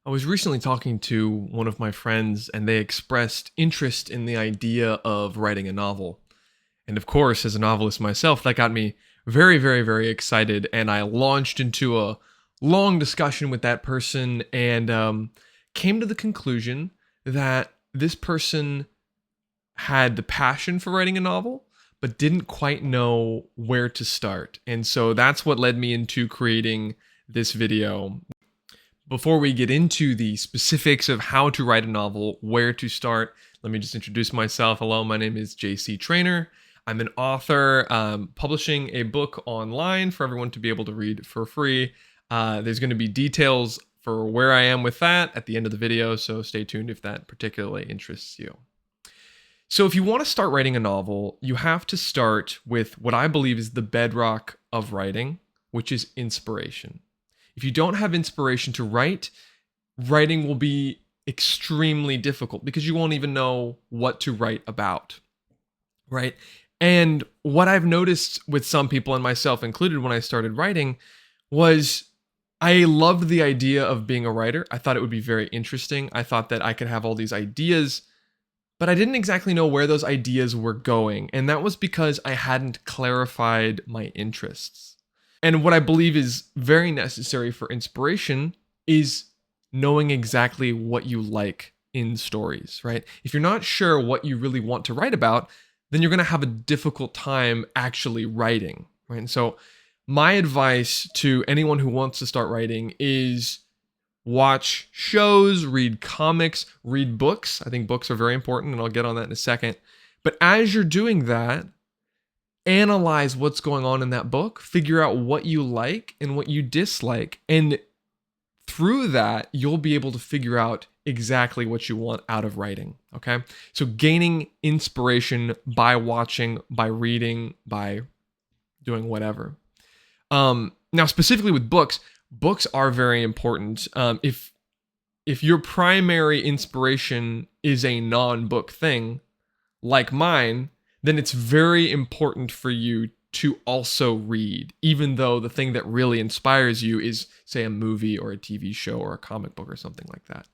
I was recently talking to one of my friends, and they expressed interest in the idea of writing a novel. And of course, as a novelist myself, that got me very, very, very excited. And I launched into a long discussion with that person and came to the conclusion that this person had the passion for writing a novel, but didn't quite know where to start. And so that's what led me into creating this video. Before we get into the specifics of how to write a novel, where to start, let me just introduce myself. Hello, my name is JC Trainer. I'm an author, publishing a book online for everyone to be able to read for free. There's going to be details for where I am with that at the end of the video, so stay tuned if that particularly interests you. So if you want to start writing a novel, you have to start with what I believe is the bedrock of writing, which is inspiration. If you don't have inspiration to write, writing will be extremely difficult because you won't even know what to write about, right? And what I've noticed with some people, and myself included when I started writing, was I loved the idea of being a writer. I thought it would be very interesting. I thought that I could have all these ideas, but I didn't exactly know where those ideas were going. And that was because I hadn't clarified my interests. And what I believe is very necessary for inspiration is knowing exactly what you like in stories, right? If you're not sure what you really want to write about, then you're going to have a difficult time actually writing, right? And so my advice to anyone who wants to start writing is watch shows, read comics, read books. I think books are very important, and I'll get on that in a second. But as you're doing that, analyze what's going on in that book, figure out what you like and what you dislike, and through that, you'll be able to figure out exactly what you want out of writing, okay? So gaining inspiration by watching, by reading, by doing whatever. Now, specifically with books, books are very important. If your primary inspiration is a non-book thing, like mine, then it's very important for you to also read, even though the thing that really inspires you is, say, a movie or a TV show or a comic book or something like that.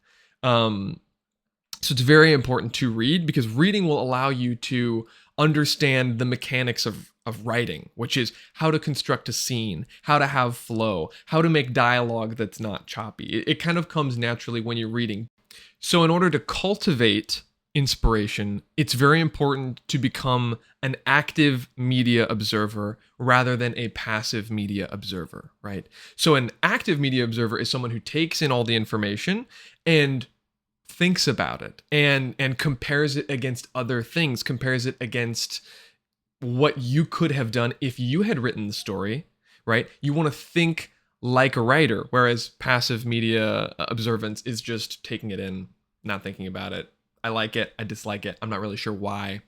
So it's very important to read because reading will allow you to understand the mechanics of writing, which is how to construct a scene, how to have flow, how to make dialogue that's not choppy. It kind of comes naturally when you're reading. So in order to cultivate inspiration, it's very important to become an active media observer rather than a passive media observer, right? So an active media observer is someone who takes in all the information and thinks about it and compares it against other things, compares it against what you could have done if you had written the story, right? You want to think like a writer, whereas passive media observance is just taking it in, not thinking about it. I like it, I dislike it, I'm not really sure why.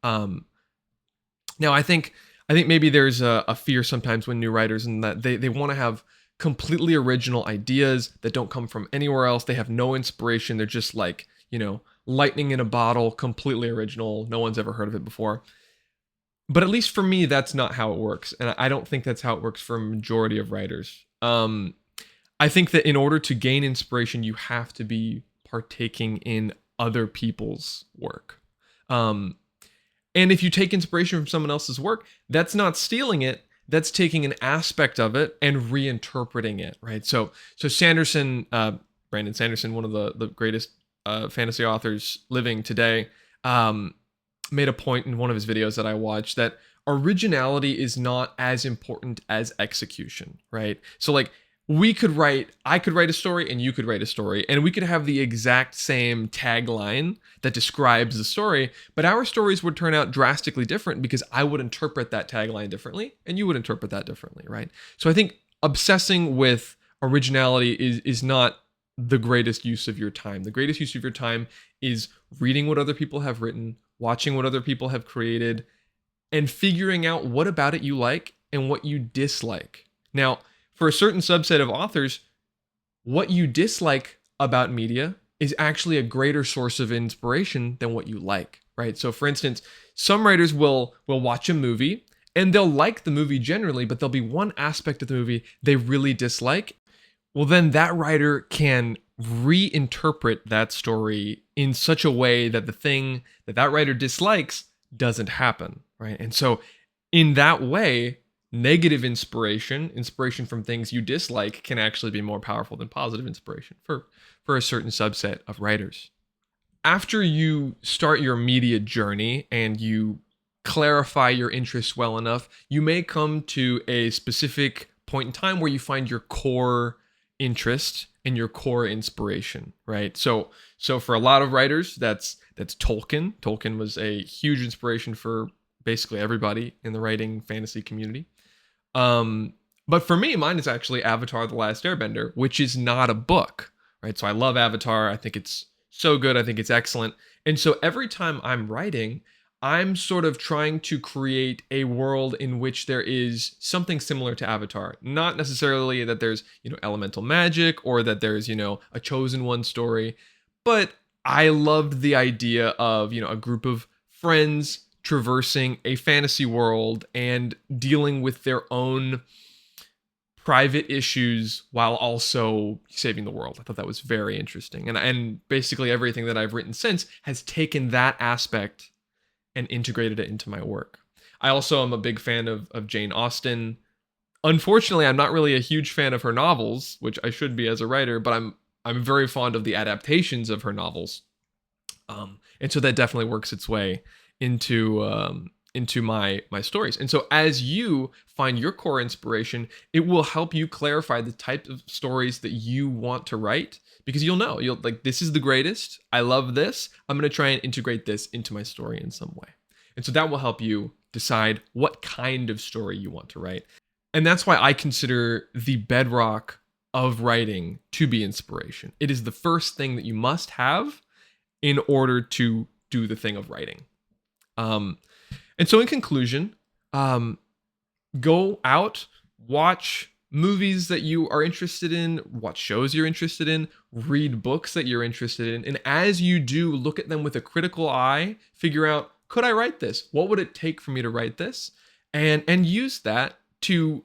Now, I think maybe there's a fear sometimes when new writers, and that they want to have completely original ideas that don't come from anywhere else. They have no inspiration. They're just like, lightning in a bottle, completely original. No one's ever heard of it before. But at least for me, that's not how it works. And I don't think that's how it works for a majority of writers. I think that in order to gain inspiration, you have to be partaking in other people's work. And if you take inspiration from someone else's work, that's not stealing it. That's taking an aspect of it and reinterpreting it, right? So Sanderson, Brandon Sanderson, one of the greatest fantasy authors living today, made a point in one of his videos that I watched that originality is not as important as execution, right? So like I could write a story and you could write a story, and we could have the exact same tagline that describes the story, but our stories would turn out drastically different because I would interpret that tagline differently and you would interpret that differently, right? So I think obsessing with originality is not the greatest use of your time. The greatest use of your time is reading what other people have written, watching what other people have created, and figuring out what about it you like and what you dislike. Now, for a certain subset of authors, what you dislike about media is actually a greater source of inspiration than what you like, right? So for instance, some writers will watch a movie and they'll like the movie generally, but there'll be one aspect of the movie they really dislike. Well, then that writer can reinterpret that story in such a way that the thing that that writer dislikes doesn't happen, right? And so in that way, negative inspiration, inspiration from things you dislike, can actually be more powerful than positive inspiration for a certain subset of writers. After you start your media journey and you clarify your interests well enough, you may come to a specific point in time where you find your core interest and your core inspiration, right? So for a lot of writers, that's Tolkien. Tolkien was a huge inspiration for basically everybody in the writing fantasy community. But for me, mine is actually Avatar: The Last Airbender, which is not a book, right? So I love Avatar. I think it's so good. I think it's excellent. And so every time I'm writing, I'm sort of trying to create a world in which there is something similar to Avatar. Not necessarily that there's, elemental magic or that there's, a chosen one story, but I loved the idea of, a group of friends traversing a fantasy world and dealing with their own private issues while also saving the world. I thought that was very interesting. And basically everything that I've written since has taken that aspect and integrated it into my work. I also am a big fan of Jane Austen. Unfortunately, I'm not really a huge fan of her novels, which I should be as a writer, but I'm very fond of the adaptations of her novels. And so that definitely works its way into my stories. And so as you find your core inspiration, it will help you clarify the type of stories that you want to write, because you'll like, this is the greatest. I love this. I'm going to try and integrate this into my story in some way. And so that will help you decide what kind of story you want to write. And that's why I consider the bedrock of writing to be inspiration. It is the first thing that you must have in order to do the thing of writing. And so in conclusion, go out, watch movies that you are interested in, watch shows you're interested in, read books that you're interested in. And as you do, look at them with a critical eye, figure out, could I write this? What would it take for me to write this? And use that to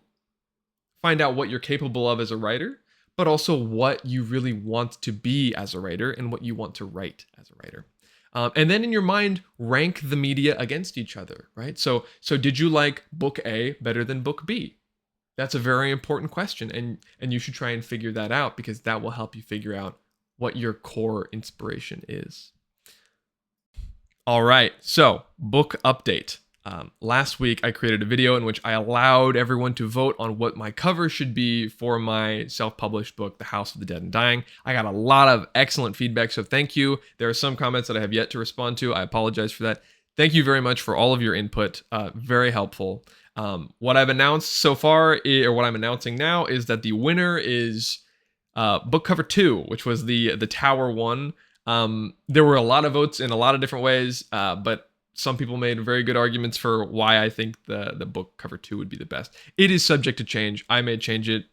find out what you're capable of as a writer, but also what you really want to be as a writer and what you want to write as a writer. And then in your mind, rank the media against each other, right? So did you like book A better than book B? That's a very important question, and you should try and figure that out, because that will help you figure out what your core inspiration is. All right, so book update. Last week, I created a video in which I allowed everyone to vote on what my cover should be for my self-published book, The House of the Dead and Dying. I got a lot of excellent feedback, so thank you. There are some comments that I have yet to respond to. I apologize for that. Thank you very much for all of your input. Very helpful. What I've announced so far, or what I'm announcing now, is that the winner is book cover 2, which was the Tower one. There were a lot of votes in a lot of different ways, but some people made very good arguments for why I think the book cover 2 would be the best. It is subject to change. I may change it.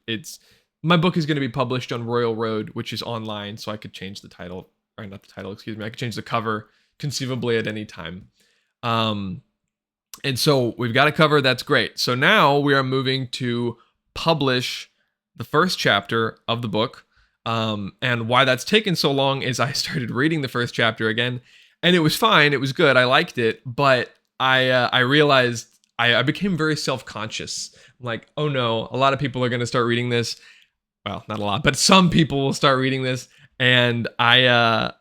My book is going to be published on Royal Road, which is online, so I could change the title, or not the title, excuse me. I could change the cover conceivably at any time. And so we've got a cover. That's great. So now we are moving to publish the first chapter of the book. And why that's taken so long is I started reading the first chapter again, and it was fine. It was good. I liked it, but I realized I became very self-conscious. I'm like, oh no, a lot of people are going to start reading this. Well, not a lot, but some people will start reading this, and I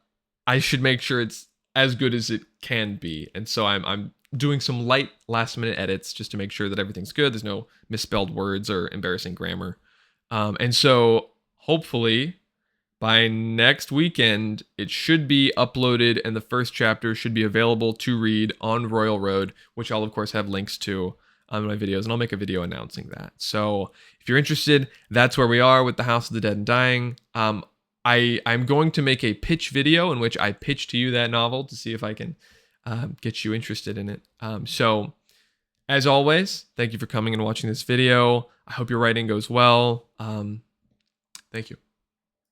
should make sure it's as good as it can be. And so I'm doing some light last-minute edits just to make sure that everything's good. There's no misspelled words or embarrassing grammar. And so hopefully by next weekend, it should be uploaded, and the first chapter should be available to read on Royal Road, which I'll, of course, have links to on my videos, and I'll make a video announcing that. So if you're interested, that's where we are with The House of the Dead and Dying. I'm going to make a pitch video in which I pitch to you that novel to see if I can get you interested in it. So as always, thank you for coming and watching this video. I hope your writing goes well. Thank you.